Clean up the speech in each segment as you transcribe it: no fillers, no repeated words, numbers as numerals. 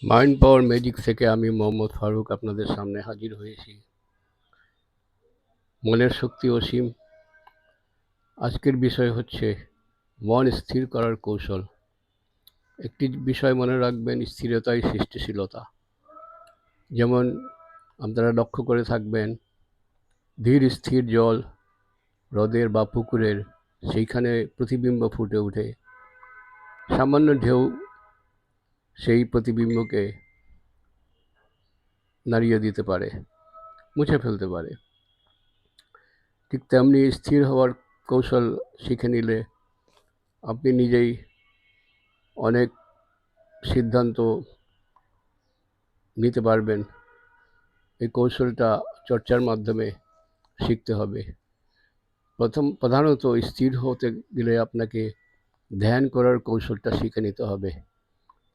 Mind পাওয়ার magic থেকে আমি মোহাম্মদ ফারুক আপনাদের সামনে হাজির হয়েছি। মনের শক্তি অসীম। আজকের বিষয় হচ্ছে মন স্থির করার কৌশল। একটি বিষয় মনে রাখবেন, স্থিরতাই সৃষ্টিশীলতা। যেমন আপনারা লক্ষ্য করে থাকবেন, ধীর স্থির জল হ্রদের বা পুকুরের সেইখানে প্রতিবিম্ব ফুটে ওঠে। সামান্য ঢেউ সেই প্রতিবিম্বকে নাড়িয়ে দিতে পারে, মুছে ফেলতে পারে। ঠিক তেমনি স্থির হওয়ার কৌশল শিখে নিলে আপনি নিজেই অনেক সিদ্ধান্ত নিতে পারবেন। এই কৌশলটা চর্চার মাধ্যমে শিখতে হবে। প্রধানত স্থির হতে গেলে আপনাকে ধ্যান করার কৌশলটা শিখে নিতে হবে।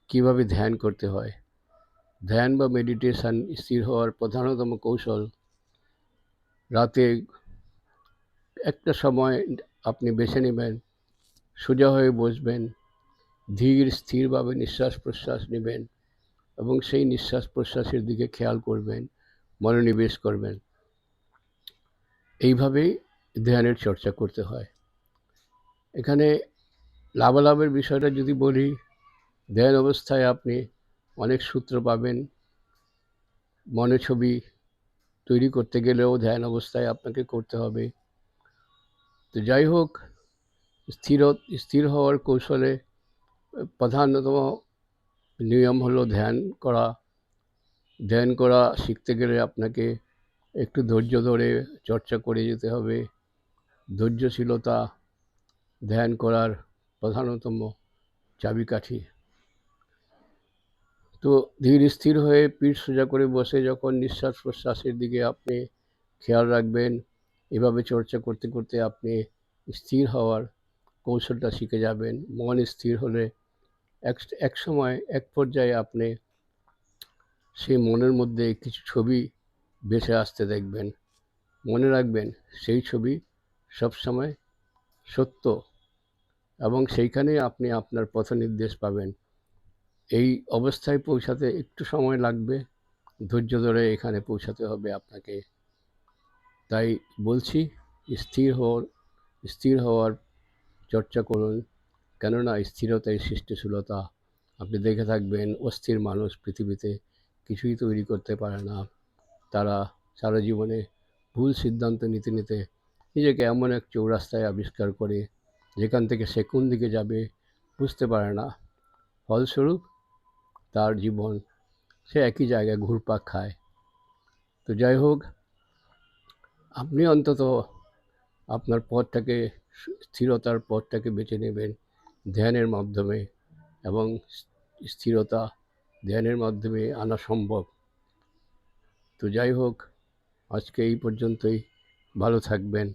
কিভাবে ধ্যান করতে হয়। ধ্যান বা মেডিটেশন স্থির হওয়ার প্রধানতম কৌশল। রাতে একটা সময় আপনি বেছে নেবেন, সোজা হয়ে বসবেন, ধীর স্থিরভাবে নিঃশ্বাস প্রশ্বাস নেবেন এবং সেই নিঃশ্বাস প্রশ্বাসের দিকে খেয়াল করবেন, মনোনিবেশ করবেন। এইভাবেই ধ্যানের চর্চা করতে হয়। এখানে লাভালাভের বিষয়টা যদি বলি, ধ্যান অবস্থায় আপনি অনেক সূত্র পাবেন। মনে ছবি তৈরি করতে গেলেও ধ্যান অবস্থায় আপনাকে করতে হবে। তো যাই হোক, স্থির হওয়ার কৌশলে প্রধানতম নিয়ম হলো ধ্যান করা। ধ্যান করা শিখতে গেলে আপনাকে একটু ধৈর্য ধরে চর্চা করে যেতে হবে। ধৈর্যশীলতা ধ্যান করার প্রধানতম চাবিকাঠি। তো ধীর স্থির হয়ে পিঠ সোজা করে বসে যখন নিঃশ্বাস প্রশ্বাসের দিকে আপনি খেয়াল রাখবেন, এভাবে চর্চা করতে করতে আপনি স্থির হওয়ার কৌশলটা শিখে যাবেন। মন স্থির হলে এক সময় এক পর্যায়ে আপনি সেই মনের মধ্যে কিছু ছবি ভেসে আসতে দেখবেন। মনে রাখবেন, সেই ছবি সবসময় সত্য এবং সেইখানে আপনি আপনার পথ নির্দেশ পাবেন। এই অবস্থায় পৌঁছাতে একটু সময় লাগবে। ধৈর্য ধরে এখানে পৌঁছাতে হবে আপনাকে। তাই বলছি, স্থির হওয়ার স্থির হওয়ার চর্চা করুন। কেননা স্থিরতাই সৃষ্টিশীলতা। আপনি দেখে থাকবেন, অস্থির মানুষ পৃথিবীতে কিছুই তৈরি করতে পারে না। তারা সারা জীবনে ভুল সিদ্ধান্ত নিতে নিতে নিজেকে এমন এক চৌরাস্তায় আবিষ্কার করে, যেখান থেকে সে কোন দিকে যাবে বুঝতে পারে না। ফলস্বরূপ তার জীবন সে একই জায়গায় ঘুরপাক খায়। তো যাই হোক, আপনি অন্তত আপনার পথটাকে, স্থিরতার পথটাকে বেছে নেবেন ধ্যানের মাধ্যমে, এবং স্থিরতা ধ্যানের মাধ্যমে আনা সম্ভব। তো যাই হোক, আজকে এই পর্যন্তই। ভালো থাকবেন।